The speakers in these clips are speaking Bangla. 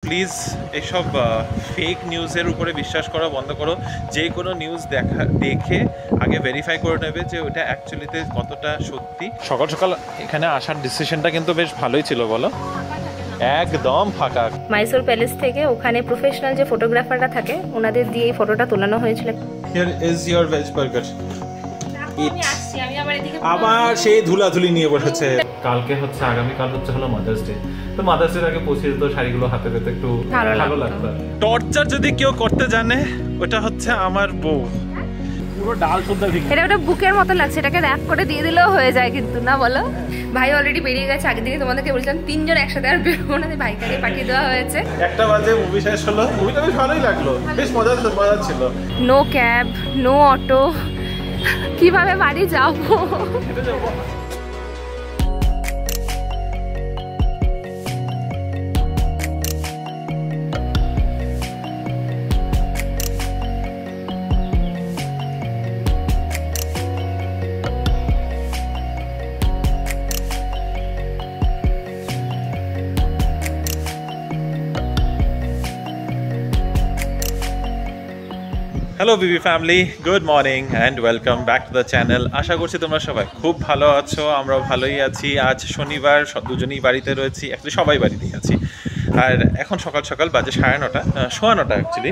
প্লিজ এইসব ফেক নিউজের উপরে বিশ্বাস করা বন্ধ করো। যে কোনো নিউজ দেখে আগে ভেরিফাই করে নেবে যে ওটা অ্যাকচুয়ালিতে কতটা সত্যি। সকাল সকাল এখানে আসার ডিসিশনটা কিন্তু বেশ ভালোই ছিল, বলো? একদম ফাঁকা। মাইসোর প্যালেস থেকে ওখানে প্রফেশনাল যে ফটোগ্রাফাররা থাকে ওনাদের দিয়ে এই ফটোটা তোলানো হয়েছিল। Here is your veg burger. আবার সেই ধুলাধুলি নিয়ে বসেছে। কালকে হচ্ছে, আগামীকাল হচ্ছে হলো মাদার্স ডে। তো মাদার্স ডে আগে পৌঁছে যেত, শাড়িগুলো হাতে পেতে একটু ভালো লাগতো। টর্চার যদি কেউ করতে জানে ওটা হচ্ছে আমার বউ। পুরো ডাল শুদ্ধ ঠিক। এটা ওটা বুকের মতো লাগছে, এটাকে র‍্যাপ করে দিয়ে দিলেও হয়ে যায় কিন্তু, না বলো? ভাই অলরেডি বেরিয়ে গেছে। আগে দিকে তোমাদেরকে বলছিলাম তিনজন একসাথে আর বেরোবো না, ভাইকে পাঠিয়ে দেওয়া হয়েছে। 1টা বাজে মুভি শেষ হলো। মুভিটা বেশ ভালোই লাগলো, বেশ মজা ছিল। নো ক্যাব, নো অটো, কিভাবে বাড়ি যাবো? Hello BB family, good morning and welcome back to the channel. আশা করছি তোমরা সবাই খুব ভালো আছো, আমরাও ভালোই আছি। আজ শনিবার, দুজনেই বাড়িতে রয়েছি, অ্যাকচুয়ালি সবাই বাড়িতেই আছি। আর এখন সকাল সকাল বাজে 9:30, 9:15 অ্যাকচুয়ালি।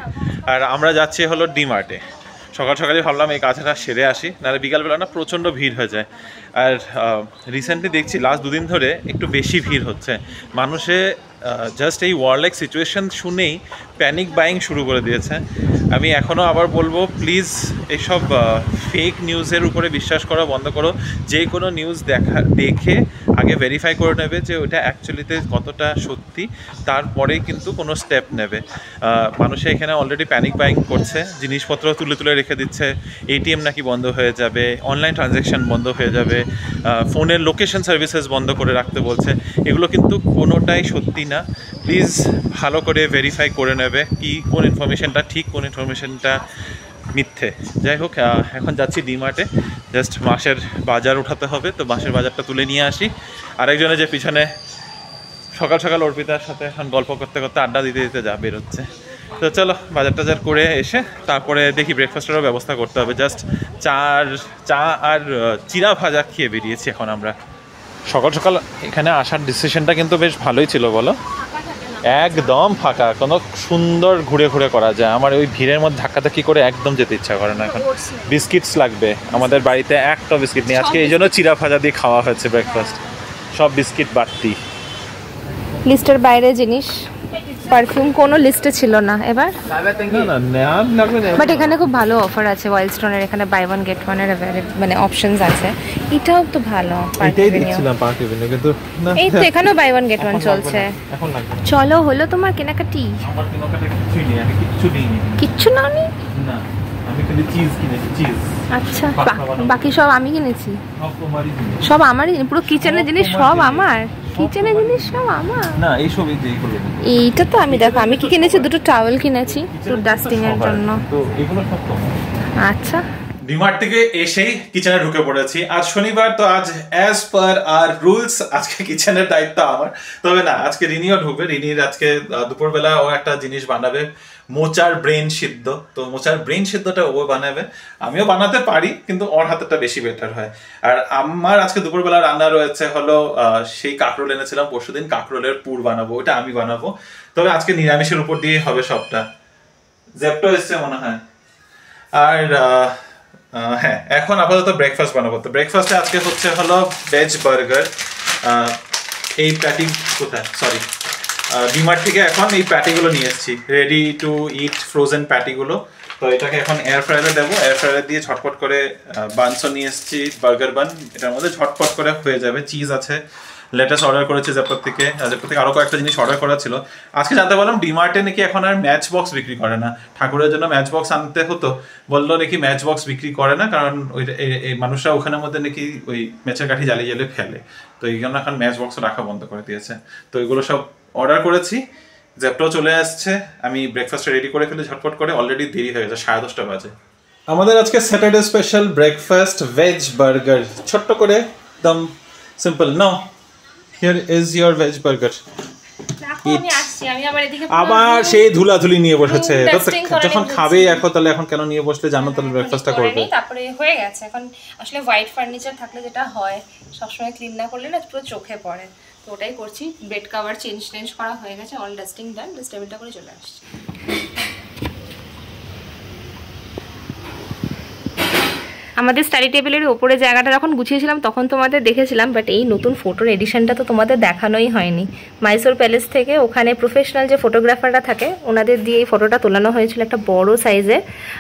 আর আমরা যাচ্ছি হলো ডিমার্টে। সকাল সকালে ভাবলাম এই কাজটা সেরে আসি, নাহলে বিকালবেলা না প্রচণ্ড ভিড় হয়ে যায়। আর রিসেন্টলি দেখছি লাস্ট দুদিন ধরে একটু বেশি ভিড় হচ্ছে। মানুষে জাস্ট এই ওয়ারলাইক সিচুয়েশন শুনেই প্যানিক বাইং শুরু করে দিয়েছে। আমি এখনও আবার বলবো, প্লিজ এইসব ফেক নিউজের উপরে বিশ্বাস করা বন্ধ করো। যে কোনো নিউজ দেখে আগে ভেরিফাই করে নেবে যে ওটা অ্যাকচুয়ালিতে কতটা সত্যি, তারপরে কিন্তু কোনো স্টেপ নেবে। মানুষে এখানে অলরেডি প্যানিক বাইং করছে, জিনিসপত্র তুলে তুলে রেখে দিচ্ছে। এটিএম নাকি বন্ধ হয়ে যাবে, অনলাইন ট্রানজ্যাকশান বন্ধ হয়ে যাবে, ফোনের লোকেশন সার্ভিসেস বন্ধ করে রাখতে বলছে। এগুলো কিন্তু কোনোটাই সত্যি না। প্লিজ ভালো করে ভেরিফাই করে নেবে কি কোন ইনফরমেশনটা ঠিক, কোন ইনফরমেশনটা মিথ্যে। যাই হোক, এখন যাচ্ছি ডিমার্টে, জাস্ট মাসের বাজার উঠাতে হবে, তো মাসের বাজারটা তুলে নিয়ে আসি। আরেকজনে যে পিছনে সকাল সকাল অর্পিতার সাথে এখন গল্প করতে করতে আড্ডা দিতে দিতে যা বেরোচ্ছে। তো চলো বাজার টাজার করে এসে তারপরে দেখি ব্রেকফাস্টেরও ব্যবস্থা করতে হবে। জাস্ট চা আর চিরা ভাজা খেয়ে বেরিয়েছি এখন আমরা। সকাল সকাল এখানে আসার ডিসিশনটা কিন্তু বেশ ভালোই ছিল, বলো? একদম ফাঁকা, কোনো সুন্দর ঘুরে ঘুরে করা যায়। আমার ওই ভিড়ের মধ্যে ধাক্কাধাক্কি করে একদম যেতে ইচ্ছা করে না এখন। বিস্কিটস লাগবে, আমাদের বাড়িতে একটা বিস্কিট নেই আজকে, এই জন্য চিরা ভাজা দিয়ে খাওয়া হয়েছে ব্রেকফাস্ট। সব বিস্কিট বাড়তি। লিস্টের বাইরে জিনিস, পারফিউম কোনো লিস্টে ছিল না এবার। বাট এখানে খুব ভালো অফার আছে ওয়াইল্ডস্টোনের, এখানে বাই ওয়ান গেট ওয়ানের মানে অপশনস আছে। এটাও তো ভালো, এটাই দেখছিলাম পার্ক এভিনিউ, কিন্তু না, এই তো এখানেও বাই ওয়ান গেট ওয়ান চলছে। এখন লাগবে। চলো, হলো তোমার কেনাকাটি? আমার কেনাকাটা কিছুই নেই, আমি কিচ্ছু নিইনি। কিচ্ছু নাওনি? না, আমি খালি চিজ কিনেছি, চিজ। আচ্ছা, বাকি সব আমি কিনেছি। সব তোমারই জিনিস। সব আমারই, পুরো কিচেনের জিনিস সব আমার। কিচেনের জিনিস সব আমার না, এই সব এই যেগুলো। এইটা তো আমি, দেখো আমি কি কিনেছি, দুটো টাওয়েল কিনেছি তো ডাস্টিং এর জন্য। তো এগুলো সব তোমার। আচ্ছা, ডিমার্ট থেকে এসেই কিচেনে ঢুকে পড়েছি। আজ শনিবার, তো আজ অ্যাজ পার আর রুলস আজকে কিচেনের দায়িত্ব আমার। তবে না, আজকে রিনিও ঢুকবে। রিনির আজকে দুপুরবেলা ও একটা জিনিস বানাবে, মোচার ব্রেন সিদ্ধ। তো মোচার ব্রেন সিদ্ধটা ও বানাবে, আমিও বানাতে পারি কিন্তু ওর হাতেরটা বেশি বেটার হয়। আর আমার আজকে দুপুরবেলা রান্না রয়েছে হলো সেই কাঁকরোল এনেছিলাম পরশুদিন, কাঁকরোলের পুর বানাবো, ওটা আমি বানাবো। তবে আজকে নিরামিষের উপর দিয়ে হবে সবটা। জেপটো এসছে মনে হয়। আর হ্যাঁ, এখন আপাতত ব্রেকফাস্ট বানাবো। তো ব্রেকফাস্টে আজকে হচ্ছে হলো ভেজ বার্গার। এই প্যাটি কোথায়, সরি, ডিমার্ট থেকে এখন এই প্যাটিগুলো নিয়ে এসেছি, রেডি টু ইট ফ্রোজেন প্যাটিগুলো। তো এটাকে এখন এয়ার ফ্রায়ারে দেবো। এয়ার ফ্রায়ারে দিয়ে ঝটপট করে বানসও নিয়ে এসেছি, বার্গার বান। এটার মধ্যে ঝটপট করে হয়ে যাবে। চিজ আছে, লেটেস্ট অর্ডার করেছি জেপটোর থেকে আরও কয়েকটা জিনিস অর্ডার করা ছিল। আজকে জানতে পারলাম ডিমার্টে নাকি এখন আর ম্যাচ বক্স বিক্রি করে না। ঠাকুরের জন্য ম্যাচ বক্স আনতে হতো, বললো নাকি ম্যাচ বক্স বিক্রি করে না, কারণ ওই মানুষরা ওখানের মধ্যে নাকি ওই ম্যাচের কাঠি জ্বালিয়ে জ্বালিয়ে ফেলে। তো এই জন্য এখন ম্যাচ বক্স রাখা বন্ধ করে দিয়েছে। তো এগুলো সব অর্ডার করেছি, জেপটো চলে আসছে। আমি ব্রেকফাস্ট রেডি করে ফেলে ঝটপট করে, অলরেডি দেরি হয়ে গেছে, 10:30 বাজে। আমাদের আজকে Saturday special breakfast veg burger, ছোট্ট করে, একদম simple. No, here is your veg burger. রাখো, আমি আসছি, আমি আবার এদিকে আবার সেই ধুলাধুলি নিয়ে বসেছে। তো dusting করে যখন নিয়ে খাবেই এখন, তাহলে এখন কেন নিয়ে বসলে? জানো তাহলে ব্রেকফাস্টটা করবে। তারপরে হয়ে গেছে। এখন আসলে হোয়াইট ফার্নিচার থাকলে যেটা হয়, সবসময় ক্লিন না করলে না পুরো চোখে পড়ে, তো ওটাই করছি। বেড কভার চেঞ্জ করা হয়ে গেছে, অল ডাস্টিং ডান, জাস্ট টেবিলটা করে চলে আসছি। আমাদের স্টাডি টেবিলের ওপরে জায়গাটা যখন গুছিয়েছিলাম তখন তোমাদের দেখেছিলাম, বাট এই নতুন ফটোর এডিশনটা তো তোমাদের দেখানোই হয়নি। মাইসোর প্যালেস থেকে ওখানে প্রফেশনাল যে ফটোগ্রাফাররা থাকে ওনাদের দিয়ে এই ফটোটা তোলানো হয়েছিল, একটা বড় সাইজে,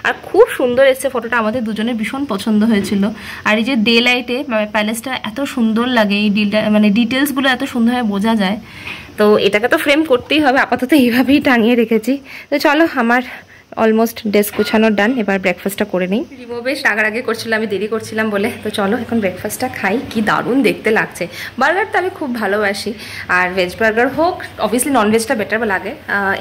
আর খুব সুন্দর এসছে ফটোটা। আমাদের দুজনের ভীষণ পছন্দ হয়েছিল। আর এই যে ডে লাইটে প্যালেসটা এত সুন্দর লাগে, এই মানে ডিটেলসগুলো এত সুন্দরভাবে বোঝা যায়। তো এটাকে তো ফ্রেম করতেই হবে, আপাতত এইভাবেই টাঙিয়ে রেখেছি। তো চলো, আমার অলমোস্ট ডেস্ক গুছানোর ডান, এবার ব্রেকফাস্টটা করে নিই। রিমো বেশ রাগারাগি করছিল আমি দেরি করছিলাম বলে, তো চলো এখন ব্রেকফাস্টটা খাই। কি দারুণ দেখতে লাগছে। বার্গার তো আমি খুব ভালোবাসি, আর ভেজ বার্গার হোক, অবভিয়াসলি ননভেজটা বেটার লাগে,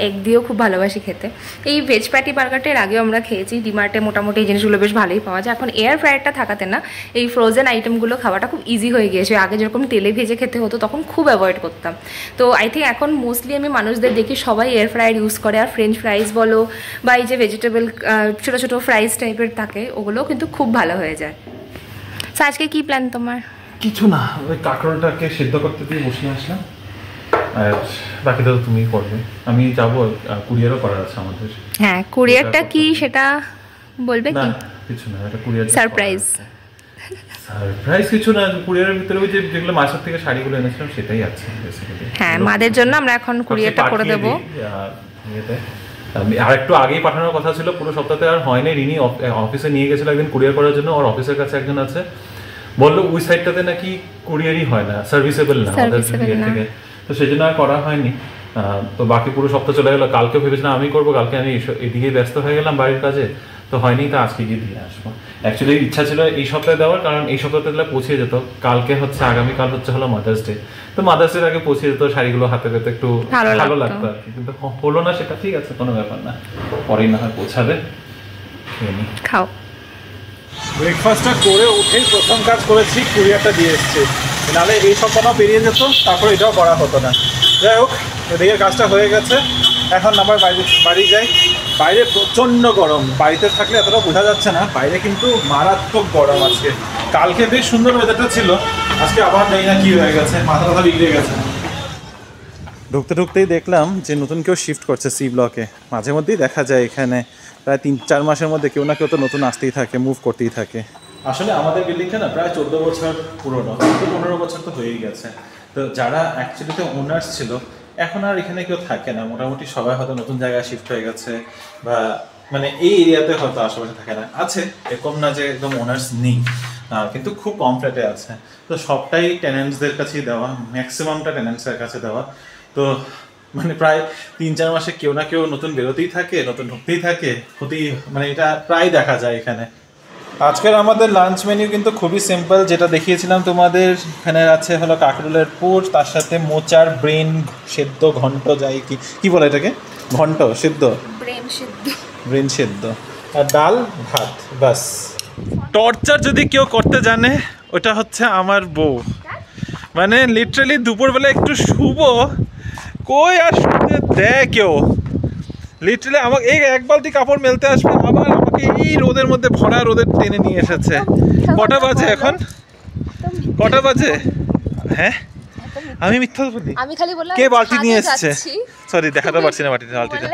এগ দিয়েও খুব ভালোবাসি খেতে। এই ভেজ প্যাটি বার্গারটা এর আগেও আমরা খেয়েছি, ডিমার্টে মোটামুটি এই জিনিসগুলো বেশ ভালোই পাওয়া যায়। এখন এয়ার ফ্রায়ারটা থাকাতে না এই ফ্রোজেন আইটেমগুলো খাওয়াটা খুব ইজি হয়ে গিয়েছে। আগে যেরকম তেলে ভেজে খেতে হতো তখন খুব অ্যাভয়েড করতাম। তো আই থিঙ্ক এখন মোস্টলি আমি মানুষদের দেখি সবাই এয়ার ফ্রায়ার ইউজ করে। আর ফ্রেঞ্চ ফ্রাইজ বলো বা এই যে ভেজিটেবল ছোটো ছোটো ফ্রাইজ টাইপের থাকে, ওগুলোও কিন্তু খুব ভালো হয়ে যায়। তো আজকে কি প্ল্যান তোমার? কিছু না, ওই কাঁকরোলটাকে সিদ্ধ করতে দিয়ে বসিয়ে আসলাম, আর বাকিটা তো তুমিই করবে। আমি যাবো, কুরিয়ারও করার আছে আমাদের। হ্যাঁ, কুরিয়ারটা কি সেটা বলবে কি? কিছু না, এটা কুরিয়ার সারপ্রাইজ। সারপ্রাইজ কিছু না, কুরিয়ারের ভিতরে ওই যেগুলো মাছের থেকে শাড়িগুলো এনেছিলাম সেটাই আছে বেসিক্যালি। হ্যাঁ, মাদের জন্য আমরা এখন কুরিয়ারটা করে দেবো। আর একটু আগেই পাঠানোর কথা ছিল, পুরো সপ্তাহে আর হয়নি। রিনি অফিসে নিয়ে গেছিল একদিন কুরিয়ার করার জন্য, ওর অফিসের কাছে একজন আছে, বললো ওই সাইডটাতে নাকি কুরিয়ারই হয় না, সার্ভিসেবল না ওদের থেকে, তো সেই জন্য আর করা হয়নি। তো বাকি পুরো সপ্তাহ চলে গেলো। কালকে ভেবেছিলাম আমি করবো, কালকে আমি এদিকেই ব্যস্ত হয়ে গেলাম বাড়ির কাজে, তো হয়নি। তো আজকে গিয়ে দিয়ে আসবো। অ্যাকচুয়ালি ইচ্ছা ছিল এই সপ্তাহে দেওয়ার, কারণ এই সপ্তাহে দিলে পৌঁছে যেত। কালকে হচ্ছে, আগামীকাল হচ্ছে হলো মাদার্স ডে, তো মাদার্স ডে আগে পৌঁছে যেত, শাড়িগুলো হাতে পেতে একটু ভালো লাগতো আর কি। কিন্তু হলো না, সেটা ঠিক আছে, কোনো ব্যাপার না, পরেই না হয় পৌঁছাবে। খাও। ব্রেকফাস্টটা করে উঠেই প্রথম কাজ করেছি, কুরিয়ারটা দিয়ে এসেছি, নাহলে এই সপ্তাহটাও পেরিয়ে যেত, তারপরে এটাও করা হতো না। যাই হোক, এদিকে কাজটা হয়ে গেছে। এখন আবার বাড়ি যাই। বাইরে প্রচণ্ড গরম, বাড়িতে থাকলে এতটা বোঝা যাচ্ছে না, বাইরে কিন্তু মারাত্মক গরম আজকে। কালকে বেশ সুন্দর ওয়েদারটা ছিল, আজকে আবার নেই না কি হয়ে গেছে, মাথা ব্যথা বিগড়ে গেছে। ঢুকতেই দেখলাম যে নতুন কেউ শিফট করছে সি ব্লকে। মাঝে মধ্যেই দেখা যায় এখানে, প্রায় 3-4 মাসের মধ্যে কেউ না কেউ তো নতুন আসতেই থাকে, মুভ করতেই থাকে। আসলে আমাদের বিল্ডিংটা না প্রায় 14 বছর পুরনো, 15 বছর তো হয়েই গেছে। তো যারা অ্যাকচুয়ালিতে ওনার্স ছিল এখন আর এখানে কেউ থাকে না, মোটামুটি সবাই হয়তো নতুন জায়গায় শিফট হয়ে গেছে, বা মানে এই এরিয়াতে হয়তো আশেপাশে থাকে না। আছে, এরকম না যে একদম ওনার্স নেই, কিন্তু খুব কম ফ্ল্যাটে আছে। তো সবটাই টেনেন্টসদের কাছেই দেওয়া, ম্যাক্সিমামটা টেনেন্টসের কাছে দেওয়া। তো মানে প্রায় 3-4 মাসে কেউ না কেউ নতুন বেরোতেই থাকে, নতুন ঢুকতেই থাকে, মানে এটা প্রায় দেখা যায় এখানে। আজকের আমাদের লাঞ্চ মেনু কিন্তু খুবই সিম্পল, যেটা দেখিয়েছিলাম তোমাদের। এখানে আছে হলো কাঁকরোলের পুর, তার সাথে মোচার ব্রেন সেদ্ধ, ঘন্ট, যাই কি বলে এটাকে, ঘন্ট সেদ্ধ, ব্রেন সেদ্ধ, আর ডাল ভাত, বাস। টর্চার যদি কেউ করতে জানে ওটা হচ্ছে আমার বউ। মানে লিটারালি দুপুরবেলা একটু শুভ কই আর শুতে দেয় কেউ। লিটারালি আমাকে এই এক বালতি কাপড় মেলতে আসবে, আবার আমাকে এই রোদের মধ্যে ভরা রোদের টেনে নিয়ে এসেছে। কটা বাজে এখন? কটা বাজে? হ্যাঁ, আমি মিথ্যা বলি? আমি খালি বললাম কে বালতি নিয়ে এসেছে? সরি, দেখাতে পারছি না বালতিটা।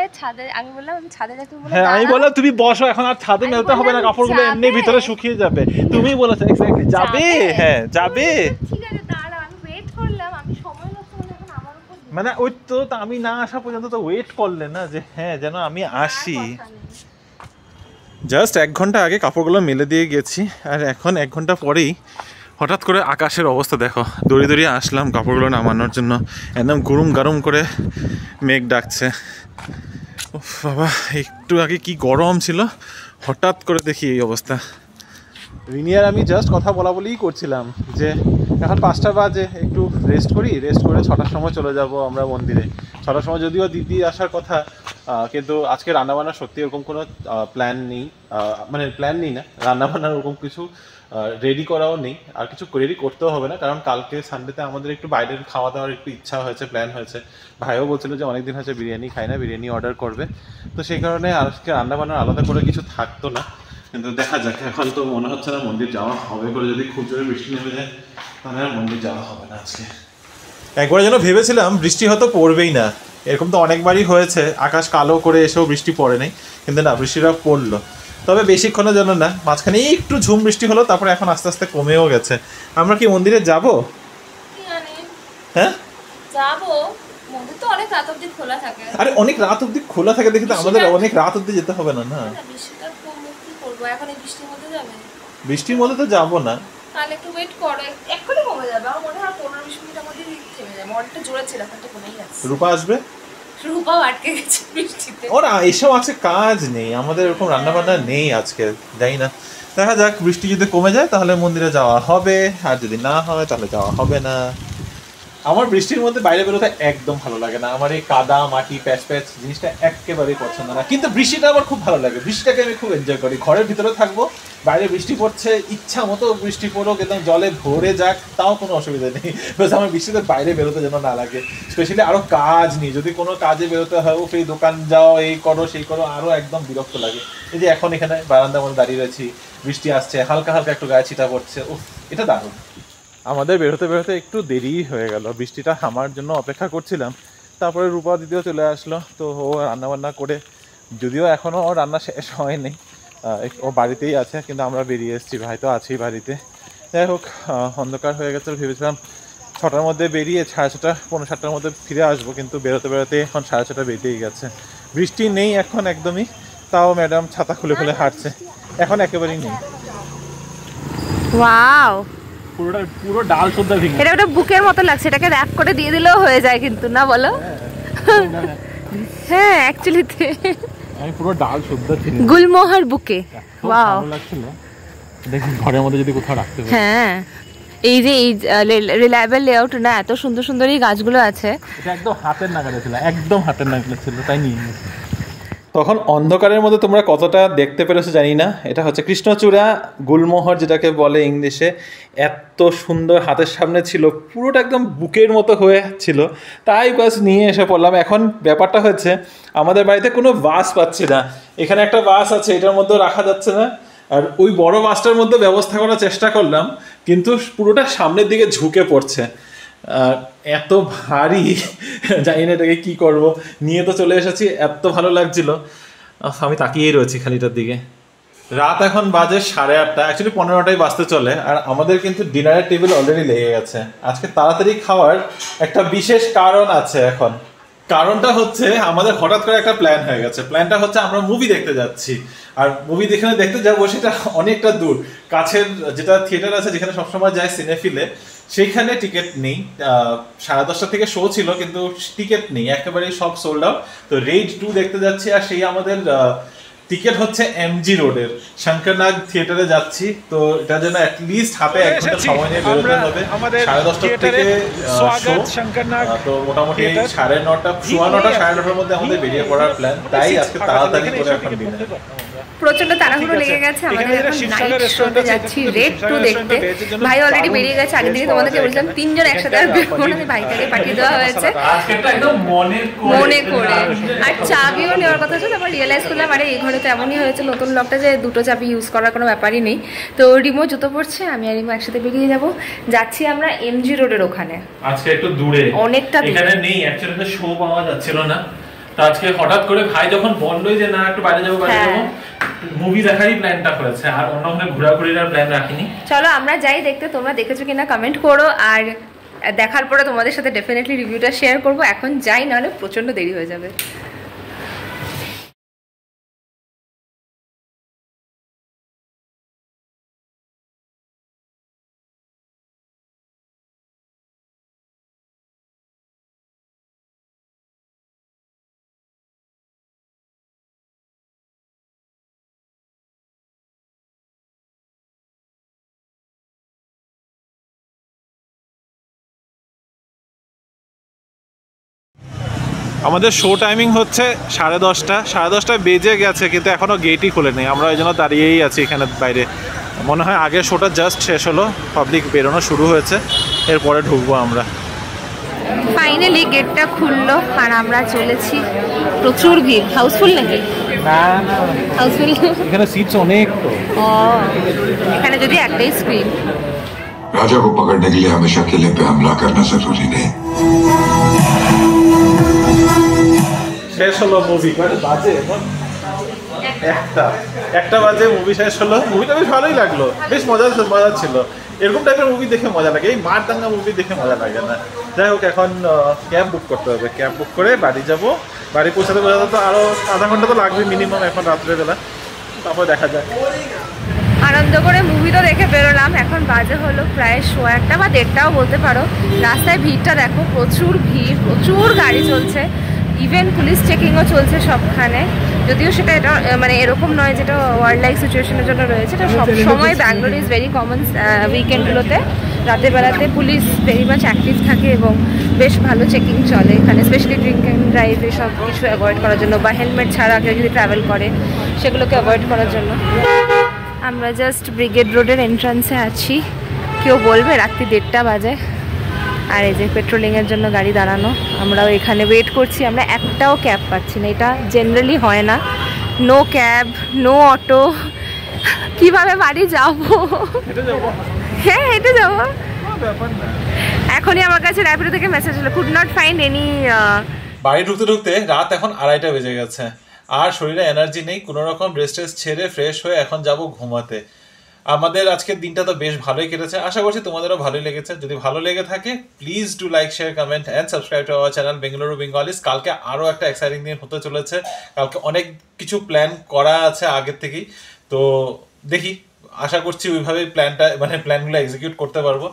আমি বললাম আমি ছাদে যাই, তুমি বললে হ্যাঁ, আমি বললাম তুমি বসো, এখন আর ছাদে মেলতে হবে না, কাপড়গুলো এমনি ভিতরে শুকিয়ে যাবে। তুমি বলেছো এক্স্যাক্টলি যাবে। হ্যাঁ যাবে, ঠিক আছে দাঁড়া, আমি ওয়েট করলাম, আমি সময় নষ্ট করলে এখন আমার উপর মানে ওই তো আমি না আসা পর্যন্ত তো ওয়েট করলে না, যে হ্যাঁ যেন আমি আসি। জাস্ট 1 ঘন্টা আগে কাপড়গুলো মেলে দিয়ে গেছি, আর এখন 1 ঘন্টা পরেই হঠাৎ করে আকাশের অবস্থা দেখো। দড়িয়ে আসলাম কাপড়গুলো নামানোর জন্য, একদম গরম করে মেঘ ডাকছে। বাবা, একটু আগে কি গরম ছিল, হঠাৎ করে দেখি এই অবস্থা। রিনি আর আমি জাস্ট কথা বলেই করছিলাম যে এখন 5টা বাজে, একটু রেস্ট করে 6টার সময় চলে যাব আমরা মন্দিরে। 6টার সময় যদিও দিদি আসার কথা, কিন্তু আজকে রান্নাবান্না সত্যি এরকম কোনো প্ল্যান নেই, মানে প্ল্যান নেই না, রান্নাবান্নার ওরকম কিছু রেডি করাও নেই, আর কিছু রেডি করতেও হবে না, কারণ কালকে সানডেতে আমাদের একটু বাইরের খাওয়া দাওয়ার একটু ইচ্ছা হয়েছে, প্ল্যান হয়েছে। ভাইও বলছিল যে অনেকদিন হয়েছে বিরিয়ানি খাই না, বিরিয়ানি অর্ডার করবে। তো সেই কারণে আজকে রান্নাবান্নার আলাদা করে কিছু থাকতো না, কিন্তু দেখা যাক। এখন তো মনে হচ্ছে না মন্দির যাওয়া হবে করে, যদি খুব জোরে বৃষ্টি নেমে যায় তাহলে আর মন্দির যাওয়া হবে না আজকে। একবার যেন ভেবেছিলাম বৃষ্টি হয়তো পড়বেই না, এরকম তো অনেকবারই হয়েছে, আকাশ কালো করে এসেও বৃষ্টি পড়ে নাই, কিন্তু না, বৃষ্টিটা পড়লো, তবে বেশিক্ষণের জন্য না, মাঝখানে একটু ঝুম বৃষ্টি হলো, তারপরে এখন আস্তে আস্তে কমেও গেছে। আমরা কি মন্দিরে যাব? হ্যাঁ যাবো, মন্দির তো অনেক রাত অবধি খোলা থাকে। আরে অনেক রাত অবধি খোলা থাকে দেখে তো আমাদের অনেক রাত অবধি যেতে হবে না। না বৃষ্টিটা কমলে কি করবো, এখন এই বৃষ্টির মধ্যে যাবে? বৃষ্টির মধ্যে তো যাবো না, তাহলে একটু ওয়েট করো, এক্ষুনি কমে যাবে। আমার মনে হয় 15-20 মিনিটের মধ্যে থেমে যাবে। অনেকটা জোরে ছিল, এখন তো কমেই যাচ্ছে। রূপা আসবে, রূপাও আটকে গেছে বৃষ্টিতে। ওরা এইসব আছে, কাজ নেই আমাদের, এরকম রান্না বান্না নেই আজকে, যাই না, দেখা যাক। বৃষ্টি যদি কমে যায় তাহলে মন্দিরে যাওয়া হবে, আর যদি না হয় তাহলে যাওয়া হবে না। আমার বৃষ্টির মধ্যে বাইরে বেরোতে একদম ভালো লাগে না, আমার এই কাদা মাটি প্যাচ প্যাচ জিনিসটা একেবারেই পছন্দ না, কিন্তু বৃষ্টিটা আমার খুব ভালো লাগে, বৃষ্টিটাকে আমি খুব এনজয় করি। ঘরের ভিতরে থাকবো, বাইরে বৃষ্টি পড়ছে, ইচ্ছা মতো বৃষ্টি পড়ুক, একদম জলে ভরে যাক, তাও কোনো অসুবিধা নেই, বাস আমার বৃষ্টিতে বাইরে বেরোতে যেন না লাগে। স্পেশালি আরও কাজ নেই, যদি কোনো কাজে বেরোতে হয়, ও সেই দোকান যাও, এই করো সেই করো, আরও একদম বিরক্ত লাগে। এই যে এখন এখানে বারান্দার মধ্যে দাঁড়িয়ে রয়েছি, বৃষ্টি আসছে, হালকা হালকা একটু গায়ে ছিটা পড়ছে, উফ, এটা দারুণ। আমাদের বেরোতে বেরোতে একটু দেরি হয়ে গেল, বৃষ্টিটা থামার জন্য অপেক্ষা করছিলাম, তারপরে রূপা দিদিও চলে আসলো, তো ও রান্নাবান্না করে, যদিও এখনও ওর রান্না শেষ হয়নি, ও বাড়িতেই আছে, কিন্তু আমরা বেরিয়ে এসেছি, ভাই তো আছেই বাড়িতে। যাই হোক, অন্ধকার হয়ে গেছে, ভেবেছিলাম 6টার মধ্যে বেরিয়ে 6:30 পৌনে 7টার মধ্যে ফিরে আসবো, কিন্তু বেরোতে বেরোতে এখন 6:30 বেরিয়েই গেছে। বৃষ্টি নেই এখন একদমই, তাও ম্যাডাম ছাতা খুলে খুলে হাঁটছে, এখন একেবারেই নেই। ওয়াও, পুরো ডাল শুদ্ধ ভেঙে এটা একটা বুকের মতো লাগছে, এটাকে র‍্যাপ করে দিয়ে দিলেও হয়ে যায়, কিন্তু না বলো? হ্যাঁ অ্যাকচুয়ালি আমি পুরো ডাল শুদ্ধ ছিল, গুলমোহর বুকে। ওয়াও, ভালো লাগছিল, দেখি ঘরের মধ্যে যদি কোথাও রাখতে পারি। হ্যাঁ এই যে এই রিলায়েবল লেআউট না, এত সুন্দর সুন্দর এই গাছগুলো আছে, এটা একদম হাতের নাগালে ছিল, একদম হাতের নাগালে ছিল, তাই নিয়ে নিয়েছি। তখন অন্ধকারের মধ্যে তোমরা কতটা দেখতে পেরেছো জানি না, এটা হচ্ছে কৃষ্ণচূড়া গুলমোহর যেটাকে বলে ইংলিশে, এত সুন্দর হাতের সামনে ছিল, পুরোটা একদম বুকের মতো হয়ে ছিল, তাই বাস নিয়ে এসে পড়লাম। এখন ব্যাপারটা হচ্ছে আমাদের বাড়িতে কোনো বাস পাচ্ছি না, এখানে একটা বাস আছে, এটার মধ্যেও রাখা যাচ্ছে না, আর ওই বড় বাসটার মধ্যে ব্যবস্থা করার চেষ্টা করলাম, কিন্তু পুরোটা সামনের দিকে ঝুঁকে পড়ছে, এত ভারী, জানি না এটাকে কী করবো, নিয়ে তো চলে এসেছি, এত ভালো লাগছিল, আমি তাকিয়েই রয়েছি খালিটার দিকে। রাত এখন বাজে 8:30, অ্যাকচুয়ালি 15টাই বাজতে চলে, আর আমাদের কিন্তু ডিনারের টেবিল অলরেডি লেগে গেছে। আজকে তাড়াতাড়ি খাওয়ার একটা বিশেষ কারণ আছে এখন, কারণটা হচ্ছে আমাদের হঠাৎ করে একটা প্ল্যান হয়ে গেছে। প্ল্যানটা হচ্ছে আমরা মুভি দেখতে যাচ্ছি, আর মুভি যেখানে দেখতে যাবো সেটা অনেকটা দূর, কাছের যেটা থিয়েটার আছে যেখানে সবসময় যায় সিনেফিলে, সেইখানে টিকিট নেই। 10:30 থেকে শো ছিল, কিন্তু টিকিট নেই, একেবারেই সব সোল্ড আউট। তো রেইড 2 দেখতে যাচ্ছি, আর সেই আমাদের টিকিট হচ্ছে এমজি রোডের শঙ্করনাগ থিয়েটারে যাচ্ছি। তো এটার জন্য অ্যাটলিস্ট হাতে 1 ঘন্টা সময় নিয়ে বেরোতে হবে। 10:30 থেকে শো, তো মোটামুটি 9:30, 9:15, 9:30 মধ্যে আমাদের বেরিয়ে পড়ার প্ল্যান, তাই আজকে তাড়াতাড়ি করে এখন ডিনার। প্রচন্ড তাড়াহুড়ো লেগে গেছে আমাদের, এখন নাইট শোতে যাচ্ছি রেড 2 দেখতে। ভাই অলরেডি বেরিয়ে গেছে, আগের দিনই তোমাদেরকে বলছিলাম 3 জন একসাথে আর বেরোবো না, ভাইটাকে পাঠিয়ে দেওয়া হয়েছে মনে করে। আর চাবিও নেওয়ার কথা ছিল, তারপর রিয়েলাইজ করলাম আরে এই ঘরে তো এমনই হয়েছে নতুন লকটা যে 2টো চাবি ইউজ করার কোনো ব্যাপারই নেই। তো রিমো জুতো পড়ছে, আমি আর রিমো একসাথে বেরিয়ে যাব, যাচ্ছি আমরা এমজি রোডের ওখানে। আজকে একটু দূরে, অনেকটা দূরে, এখানে নেই অ্যাকচুয়ালি, শো পাওয়া যাচ্ছিল না, তো আজকে হঠাৎ করে ভাই যখন বললোই যে না একটু বাইরে যাবো মুভি দেখারই প্ল্যানটা করেছে, আর অন্য কোনো ঘোরাঘুরির আর প্ল্যান রাখিনি। চলো আমরা যাই দেখতে, তোমরা দেখেছো কিনা কমেন্ট করো, আর দেখার পরে তোমাদের সাথে ডেফিনেটলি রিভিউটা শেয়ার করবো। এখন যাই, নাহলে প্রচন্ড দেরি হয়ে যাবে। আমাদের শো টাইমিং হচ্ছে 10:30, 10:30 বেজে গেছে কিন্তু এখনও গেটই খোলেনি। আমরা ওই জন্য দাঁড়িয়েই আছি এখানে বাইরে। মনে হয় আগের শোটা জাস্ট শেষ হলো, পাবলিক বেরোনো শুরু হয়েছে, এরপরে ঢুকবো আমরা। ফাইনালি গেটটা খুললো আর আমরা চলেছি। প্রচুর ভিড়, হাউসফুল নাকি? হাউসফুল, এখানে সিটস অনেক তো। ও এখানে যদি একটাই স্ক্রিন। राजा को पकड़ने के लिए हमेशा किले पे हमला करना जरूरी नहीं। শেষ হলো মুভি, বাজে একটা বাজে মুভি শেষ হলো। মুভিটা বেশ ভালোই লাগলো, বেশ মজা ছিল। এরকম টাইপের মুভি দেখে মজা লাগে, এই মার দাঙ্গা মুভি দেখে মজা লাগে না। যাই হোক, এখন ক্যাব বুক করতে হবে। ক্যাব বুক করে বাড়ি যাব। বাড়ি পৌঁছাতে তো আরও আধা ঘন্টা তো লাগবে মিনিমাম এখন রাত্রেবেলা, তারপর দেখা যায়। আনন্দ করে মুভি তো দেখে বেরোলাম। এখন বাজে হলো প্রায় 1:15 বা 1:30 বলতে পারো। রাস্তায় ভিড়টা দেখো, প্রচুর ভিড়, প্রচুর গাড়ি চলছে, ইভেন পুলিশ চেকিংও চলছে সবখানে। যদিও সেটা এটা মানে এরকম নয় যেটা ওয়ার্ল্ড লাইফ সিচুয়েশনের জন্য রয়েছে, এটা সব সময় ব্যাঙ্গালোর ইজ ভেরি কমন। উইকেন্ডগুলোতে রাতের বেলাতে পুলিশ ভেরি মাচ অ্যাক্টিভ থাকে এবং বেশ ভালো চেকিং চলে এখানে, স্পেশালি ড্রিঙ্ক অ্যান্ড ড্রাইভ এসব কিছু অ্যাভয়েড করার জন্য, বা হেলমেট ছাড়া কেউ যদি ট্রাভেল করে সেগুলোকে অ্যাভয়েড করার জন্য। আমরা জাস্ট ব্রিগেড রোডের এন্ট্রান্সে আছি। কেউ বলবে রাত্রি 1:30 বাজে, আর এই যে পেট্রোলিংয়ের জন্য গাড়ি দাঁড়ানো, আমরাও এখানে ওয়েট করছি। আমরা একটাও ক্যাব পাচ্ছি না, এটা জেনারেলি হয় না। নো ক্যাব, নো অটো, কিভাবে বাড়ি যাবো? হ্যাঁ হেঁটে যাবো। এখনই আমার কাছে র্যাপিডো থেকে মেসেজ হলো, কুড নট ফাইন্ড এনি। বাড়ি ঢুকতে ঢুকতে রাত এখন 2:30 বেজে গেছে, আর শরীরে এনার্জি নেই। কোনো রকম রেস্ট ছেড়ে ফ্রেশ হয়ে এখন যাব ঘুমাতে। আমাদের আজকের দিনটা তো বেশ ভালোই কেটেছে, আশা করছি তোমাদেরও ভালোই লেগেছে। যদি ভালো লেগে থাকে please do like, share, comment and subscribe to our channel Bengaluru Bengalese. কালকে আরও একটা এক্সাইটিং দিন হতে চলেছে। কালকে অনেক কিছু প্ল্যান করা আছে আগের থেকেই, তো দেখি, আশা করছি ওইভাবেই প্ল্যানগুলো এক্সিকিউট করতে পারবো।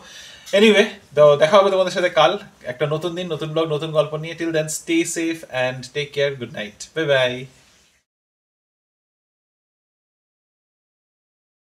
এনিওয়ে, তো দেখা হবে তোমাদের সাথে কাল একটা নতুন দিন, নতুন ব্লগ, নতুন গল্প নিয়ে। Till then stay safe and take care, good night, bye by.